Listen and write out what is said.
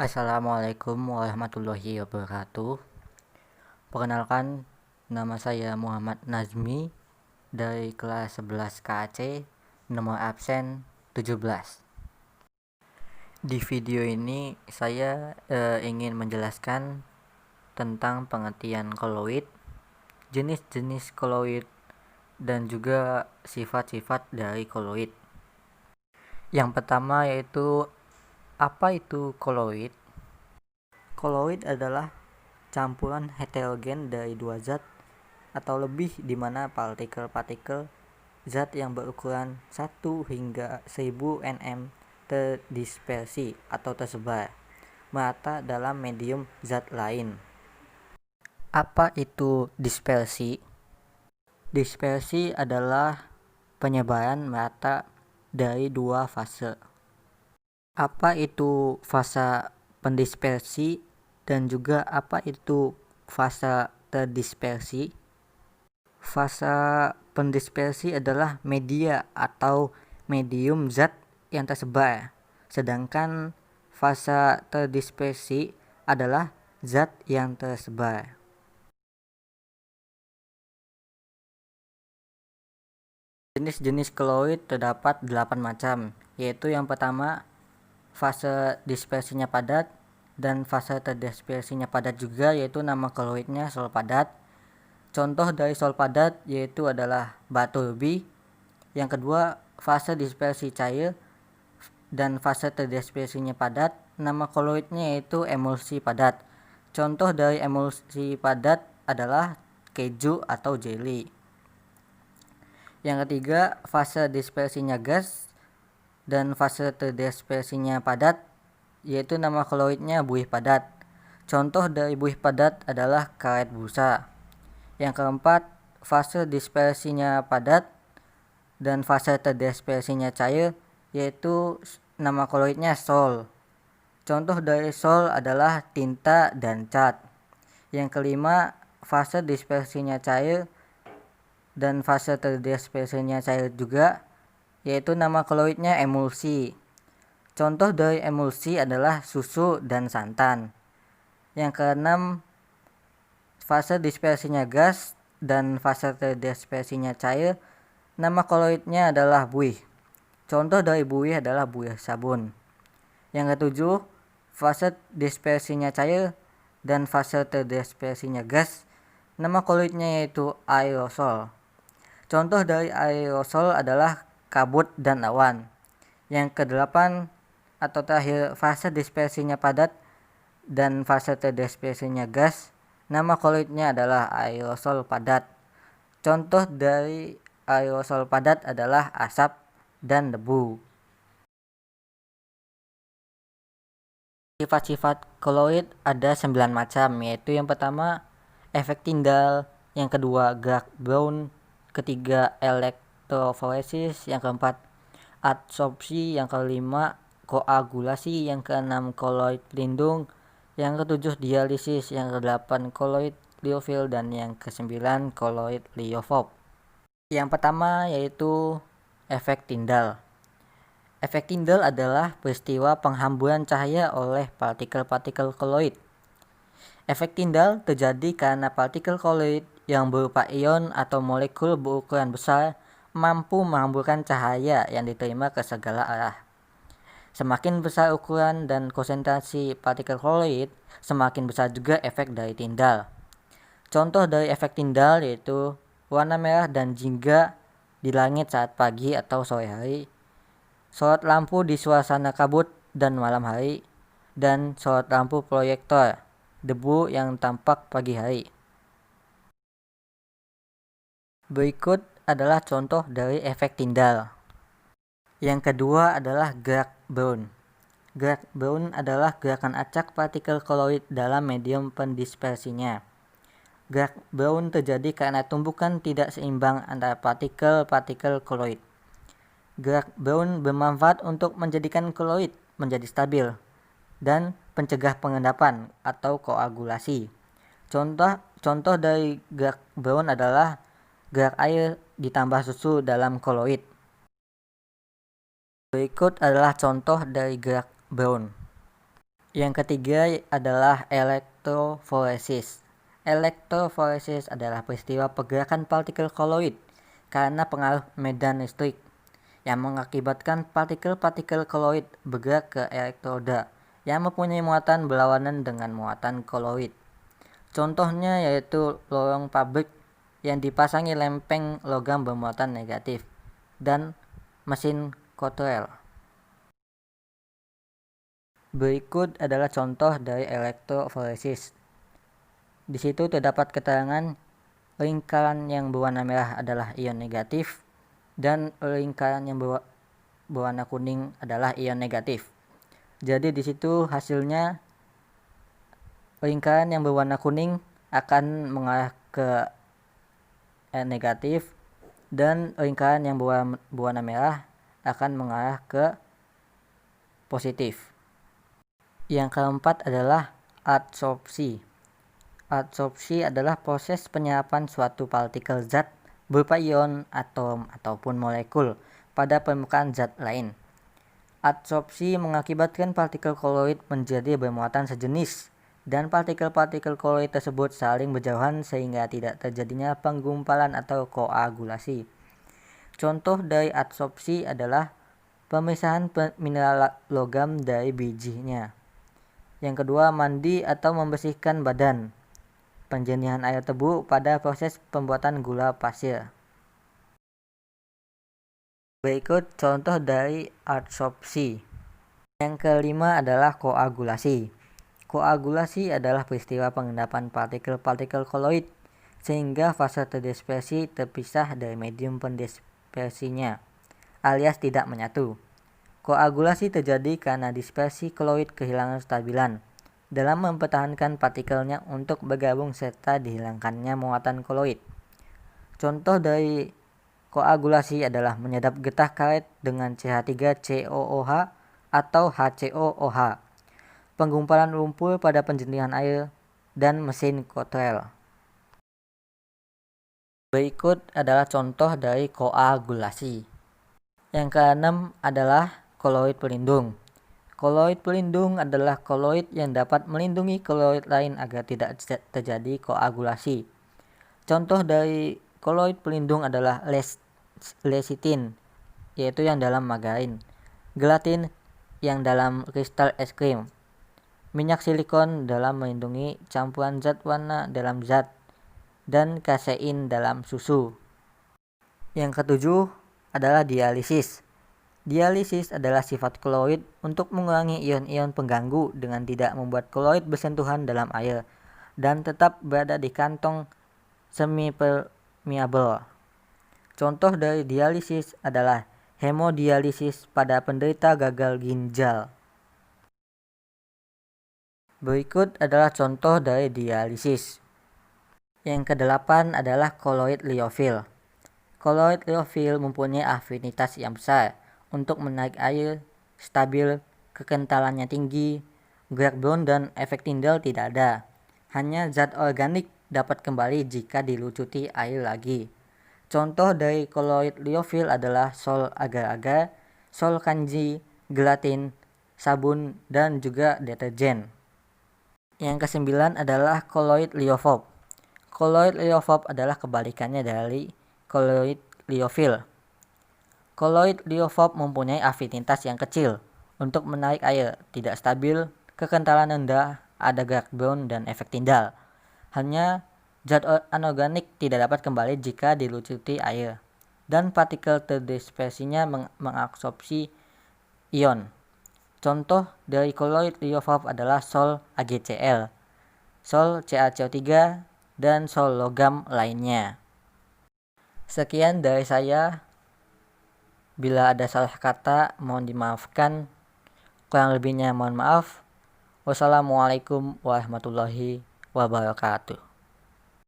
Assalamualaikum warahmatullahi wabarakatuh. Perkenalkan, nama saya Muhammad Nazmi dari kelas 11 KAC, nomor absen 17. Di video ini saya ingin menjelaskan tentang pengertian koloid, jenis-jenis koloid, dan juga sifat-sifat dari koloid. Yang pertama yaitu apa itu koloid? Koloid adalah campuran heterogen dari dua zat atau lebih di mana partikel-partikel zat yang berukuran 1 hingga 1000 nm terdispersi atau tersebar merata dalam medium zat lain. Apa itu dispersi? Dispersi adalah penyebaran merata dari dua fase. Apa itu fase pendispersi dan juga apa itu fase terdispersi? Fase pendispersi adalah media atau medium zat yang tersebar, sedangkan fase terdispersi adalah zat yang tersebar. Jenis-jenis koloid terdapat 8 macam, yaitu yang pertama fase dispersinya padat dan fase terdispersinya padat juga, yaitu nama koloidnya sol padat. Contoh dari sol padat yaitu adalah batu rubi. Yang kedua, fase dispersi cair dan fase terdispersinya padat, nama koloidnya yaitu emulsi padat. Contoh dari emulsi padat adalah keju atau jelly. Yang ketiga, fase dispersinya gas dan fase terdispersinya padat, yaitu nama koloidnya buih padat. Contoh dari buih padat adalah karet busa. Yang keempat, fase dispersinya padat dan fase terdispersinya cair, yaitu nama koloidnya sol. Contoh dari sol adalah tinta dan cat. Yang kelima, fase dispersinya cair dan fase terdispersinya cair juga, yaitu nama koloidnya emulsi. Contoh dari emulsi adalah susu dan santan. Yang keenam, fase dispersinya gas dan fase terdispersinya cair, nama koloidnya adalah buih. Contoh dari buih adalah buih sabun. Yang ketujuh, fase dispersinya cair dan fase terdispersinya gas, nama koloidnya yaitu aerosol. Contoh dari aerosol adalah kabut dan awan. Yang kedelapan atau terakhir, fase dispersinya padat dan fase terdispersinya gas, nama koloidnya adalah aerosol padat. Contoh dari aerosol padat adalah asap dan debu. Sifat-sifat koloid ada 9 macam, yaitu yang pertama efek Tyndall, yang kedua gerak Brown, ketiga elektroforesis, yang keempat adsorpsi, yang kelima koagulasi, yang keenam koloid pelindung, yang ketujuh dialisis, yang kedelapan koloid liofil, dan yang kesembilan koloid liofob. Yang pertama yaitu efek Tyndall. Efek Tyndall adalah peristiwa penghamburan cahaya oleh partikel-partikel koloid. Efek Tyndall terjadi karena partikel koloid yang berupa ion atau molekul berukuran besar mampu menghamburkan cahaya yang diterima ke segala arah. Semakin besar ukuran dan konsentrasi partikel koloid, semakin besar juga efek dari Tyndall. Contoh dari efek Tyndall yaitu warna merah dan jingga di langit saat pagi atau sore hari, sorot lampu di suasana kabut dan malam hari, dan sorot lampu proyektor, debu yang tampak pagi hari. Berikut adalah contoh dari efek Tyndall. Yang kedua adalah gerak Brown. Gerak Brown adalah gerakan acak partikel koloid dalam medium pendispersinya. Gerak Brown terjadi karena tumbukan tidak seimbang antara partikel-partikel koloid. Gerak Brown bermanfaat untuk menjadikan koloid menjadi stabil dan pencegah pengendapan atau koagulasi. Contoh dari gerak Brown adalah gerak air ditambah susu dalam koloid. Berikut adalah contoh dari gerak Brown. Yang ketiga adalah elektroforesis. Elektroforesis adalah peristiwa pergerakan partikel koloid karena pengaruh medan listrik yang mengakibatkan partikel-partikel koloid bergerak ke elektroda yang mempunyai muatan berlawanan dengan muatan koloid. Contohnya yaitu lorong pabrik yang dipasangi lempeng logam bermuatan negatif dan mesin kotel. Berikut adalah contoh dari elektroforesis. Di situ terdapat keterangan lingkaran yang berwarna merah adalah ion negatif dan lingkaran yang berwarna kuning adalah ion negatif. Jadi di situ hasilnya lingkaran yang berwarna kuning akan mengarah ke negatif dan lingkaran yang berwarna merah akan mengarah ke positif. Yang keempat adalah adsorpsi. Adsorpsi adalah proses penyerapan suatu partikel zat berupa ion, atom, ataupun molekul pada permukaan zat lain. Adsorpsi mengakibatkan partikel koloid menjadi bermuatan sejenis dan partikel-partikel koloid tersebut saling berjauhan sehingga tidak terjadinya penggumpalan atau koagulasi. Contoh dari adsorpsi adalah pemisahan mineral logam dari bijinya. Yang kedua, mandi atau membersihkan badan. Penjernihan air tebu pada proses pembuatan gula pasir. Berikut contoh dari adsorpsi. Yang kelima adalah koagulasi. Koagulasi adalah peristiwa pengendapan partikel-partikel koloid sehingga fase terdispersi terpisah dari medium pendispersinya, alias tidak menyatu. Koagulasi terjadi karena dispersi koloid kehilangan stabilan dalam mempertahankan partikelnya untuk bergabung serta dihilangkannya muatan koloid. Contoh dari koagulasi adalah menyedap getah karet dengan CH3COOH atau HCOOH, penggumpalan lumpur pada penjernihan air, dan mesin kotel. Berikut adalah contoh dari koagulasi. Yang keenam adalah koloid pelindung. Koloid pelindung adalah koloid yang dapat melindungi koloid lain agar tidak terjadi koagulasi. Contoh dari koloid pelindung adalah lecitin, yaitu yang dalam margarin, gelatin yang dalam kristal es krim, minyak silikon dalam melindungi campuran zat warna dalam zat, dan kasein dalam susu. Yang ketujuh adalah dialisis. Dialisis adalah sifat koloid untuk mengurangi ion-ion pengganggu dengan tidak membuat koloid bersentuhan dalam air dan tetap berada di kantong semi-permeable. Contoh dari dialisis adalah hemodialisis pada penderita gagal ginjal. Berikut adalah contoh dari dialisis. Yang kedelapan adalah koloid liofil. Koloid liofil mempunyai afinitas yang besar untuk menarik air, stabil, kekentalannya tinggi, gerak bond dan efek Tyndall tidak ada. Hanya zat organik dapat kembali jika dilucuti air lagi. Contoh dari koloid liofil adalah sol agar-agar, sol kanji, gelatin, sabun, dan juga deterjen. Yang kesembilan adalah koloid liofob. Koloid liofob adalah kebalikannya dari koloid liofil. Koloid liofob mempunyai afinitas yang kecil untuk menarik air, tidak stabil, kekentalan rendah, ada gerak bond dan efek Tyndall. Hanya zat anorganik tidak dapat kembali jika dilucuti air, dan partikel terdispersinya mengabsorpsi ion. Contoh dari koloid liofob adalah sol AgCl, sol CaCO3, dan sol logam lainnya. Sekian dari saya. Bila ada salah kata, mohon dimaafkan. Kurang lebihnya mohon maaf. Wassalamualaikum warahmatullahi wabarakatuh.